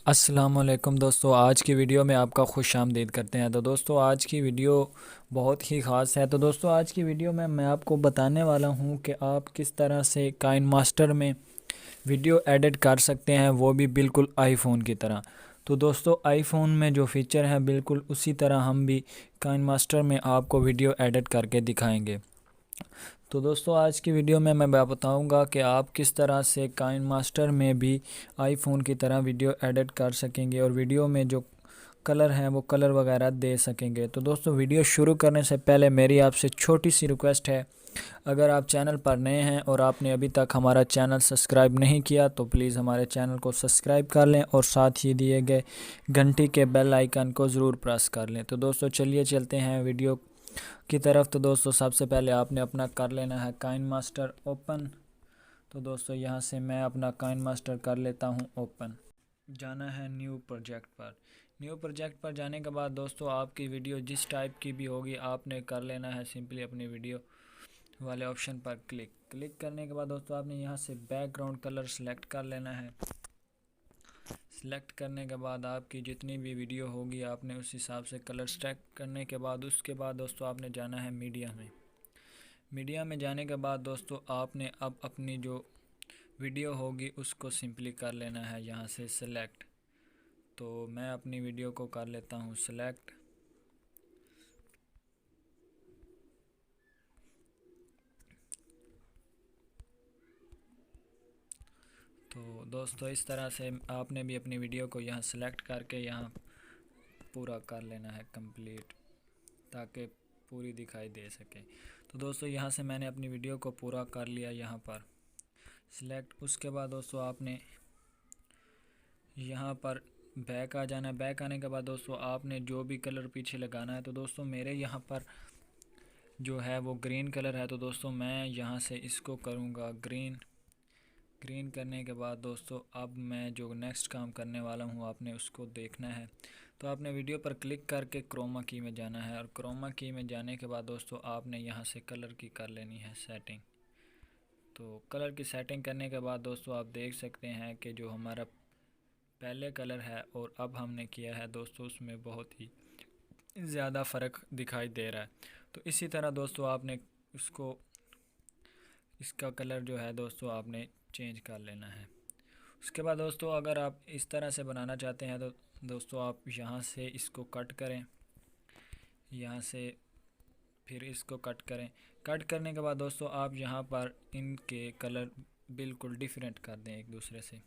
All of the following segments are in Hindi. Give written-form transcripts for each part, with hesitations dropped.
अस्सलामुअलैकुम दोस्तों, आज की वीडियो में आपका खुश आमदीद करते हैं। तो दोस्तों आज की वीडियो बहुत ही ख़ास है। तो दोस्तों आज की वीडियो में मैं आपको बताने वाला हूं कि आप किस तरह से काइन मास्टर में वीडियो एडिट कर सकते हैं, वो भी बिल्कुल आईफोन की तरह। तो दोस्तों आईफोन में जो फ़ीचर है बिल्कुल उसी तरह हम भी काइन मास्टर में आपको वीडियो एडिट करके दिखाएँगे। तो दोस्तों आज की वीडियो में मैं बताऊंगा कि आप किस तरह से काइन मास्टर में भी आईफोन की तरह वीडियो एडिट कर सकेंगे और वीडियो में जो कलर हैं वो कलर वगैरह दे सकेंगे। तो दोस्तों वीडियो शुरू करने से पहले मेरी आपसे छोटी सी रिक्वेस्ट है, अगर आप चैनल पर नए हैं और आपने अभी तक हमारा चैनल सब्सक्राइब नहीं किया तो प्लीज़ हमारे चैनल को सब्सक्राइब कर लें और साथ ही दिए गए घंटी के बेल आइकन को ज़रूर प्रेस कर लें। तो दोस्तों चलिए चलते हैं वीडियो की तरफ। तो दोस्तों सबसे पहले आपने अपना कर लेना है काइन मास्टर ओपन। तो दोस्तों यहाँ से मैं अपना काइन मास्टर कर लेता हूँ ओपन। जाना है न्यू प्रोजेक्ट पर। न्यू प्रोजेक्ट पर जाने के बाद दोस्तों आपकी वीडियो जिस टाइप की भी होगी आपने कर लेना है सिंपली अपनी वीडियो वाले ऑप्शन पर क्लिक करने के बाद दोस्तों आपने यहाँ से बैकग्राउंड कलर सेलेक्ट कर लेना है। सेलेक्ट करने के बाद आपकी जितनी भी वीडियो होगी आपने उस हिसाब से कलर सेलेक्ट करने के बाद उसके बाद दोस्तों आपने जाना है मीडिया में। मीडिया में जाने के बाद दोस्तों आपने अब अपनी जो वीडियो होगी उसको सिंपली कर लेना है यहाँ से सेलेक्ट। तो मैं अपनी वीडियो को कर लेता हूँ सेलेक्ट। तो दोस्तों इस तरह से आपने भी अपनी वीडियो को यहाँ सेलेक्ट करके यहाँ पूरा कर लेना है कंप्लीट, ताकि पूरी दिखाई दे सके। तो दोस्तों यहाँ से मैंने अपनी वीडियो को पूरा कर लिया यहाँ पर सिलेक्ट। उसके बाद दोस्तों आपने यहाँ पर बैक आ जाना है। बैक आने के बाद दोस्तों आपने जो भी कलर पीछे लगाना है। तो दोस्तों मेरे यहाँ पर जो है वो ग्रीन कलर है, तो दोस्तों मैं यहाँ से इसको करूँगा ग्रीन करने के बाद दोस्तों अब मैं जो नेक्स्ट काम करने वाला हूँ आपने उसको देखना है। तो आपने वीडियो पर क्लिक करके क्रोमा की में जाना है और क्रोमा की में जाने के बाद दोस्तों आपने यहाँ से कलर की कर लेनी है सेटिंग। तो कलर की सेटिंग करने के बाद दोस्तों आप देख सकते हैं कि जो हमारा पहले कलर है और अब हमने किया है दोस्तों उसमें बहुत ही ज़्यादा फ़र्क दिखाई दे रहा है। तो इसी तरह दोस्तों आपने इसका कलर जो है दोस्तों आपने चेंज कर लेना है। उसके बाद दोस्तों अगर आप इस तरह से बनाना चाहते हैं तो दोस्तों आप यहाँ से इसको कट करें, यहाँ से फिर इसको कट करें। कट करने के बाद दोस्तों आप यहाँ पर इनके कलर बिल्कुल डिफरेंट कर दें एक दूसरे से।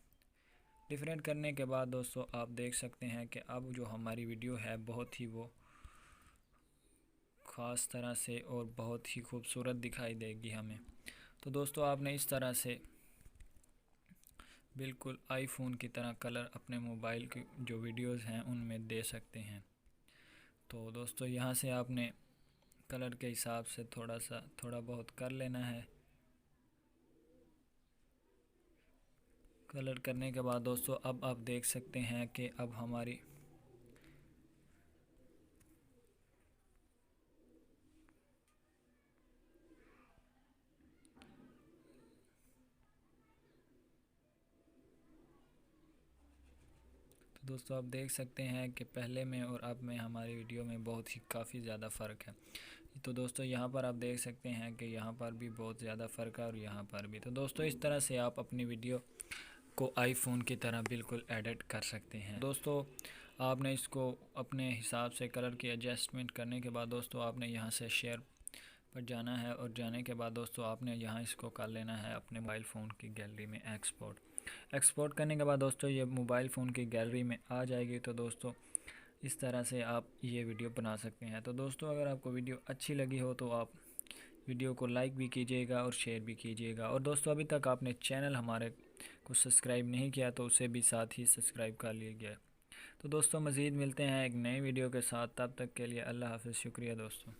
डिफरेंट करने के बाद दोस्तों आप देख सकते हैं कि अब जो हमारी वीडियो है बहुत ही वो ख़ास तरह से और बहुत ही खूबसूरत दिखाई देगी हमें। तो दोस्तों आपने इस तरह से बिल्कुल आईफोन की तरह कलर अपने मोबाइल की जो वीडियोस हैं उनमें दे सकते हैं। तो दोस्तों यहाँ से आपने कलर के हिसाब से थोड़ा बहुत कर लेना है। कलर करने के बाद दोस्तों अब आप देख सकते हैं कि अब हमारी दोस्तों आप देख सकते हैं कि पहले में और अब में हमारी वीडियो में बहुत ही काफ़ी ज़्यादा फ़र्क है। तो दोस्तों यहाँ पर आप देख सकते हैं कि यहाँ पर भी बहुत ज़्यादा फ़र्क है और यहाँ पर भी। तो दोस्तों इस तरह से आप अपनी वीडियो को आईफोन की तरह बिल्कुल एडिट कर सकते हैं। दोस्तों आपने इसको अपने हिसाब से कलर की एडजस्टमेंट करने के बाद दोस्तों आपने यहाँ से शेयर पर जाना है और जाने के बाद दोस्तों आपने यहाँ इसको कर लेना है अपने मोबाइल फ़ोन की गैलरी में एक्सपोर्ट करने के बाद दोस्तों ये मोबाइल फ़ोन की गैलरी में आ जाएगी। तो दोस्तों इस तरह से आप ये वीडियो बना सकते हैं। तो दोस्तों अगर आपको वीडियो अच्छी लगी हो तो आप वीडियो को लाइक भी कीजिएगा और शेयर भी कीजिएगा। और दोस्तों अभी तक आपने चैनल हमारे को सब्सक्राइब नहीं किया तो उसे भी साथ ही सब्सक्राइब कर लीजिए। तो दोस्तों मज़ीद मिलते हैं एक नई वीडियो के साथ, तब तक के लिए अल्लाह हाफ़िज़। शुक्रिया दोस्तों।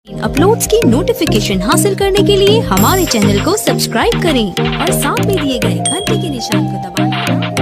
अपलोड्स की नोटिफिकेशन हासिल करने के लिए हमारे चैनल को सब्सक्राइब करें और साथ में दिए गए घंटी के निशान को दबाना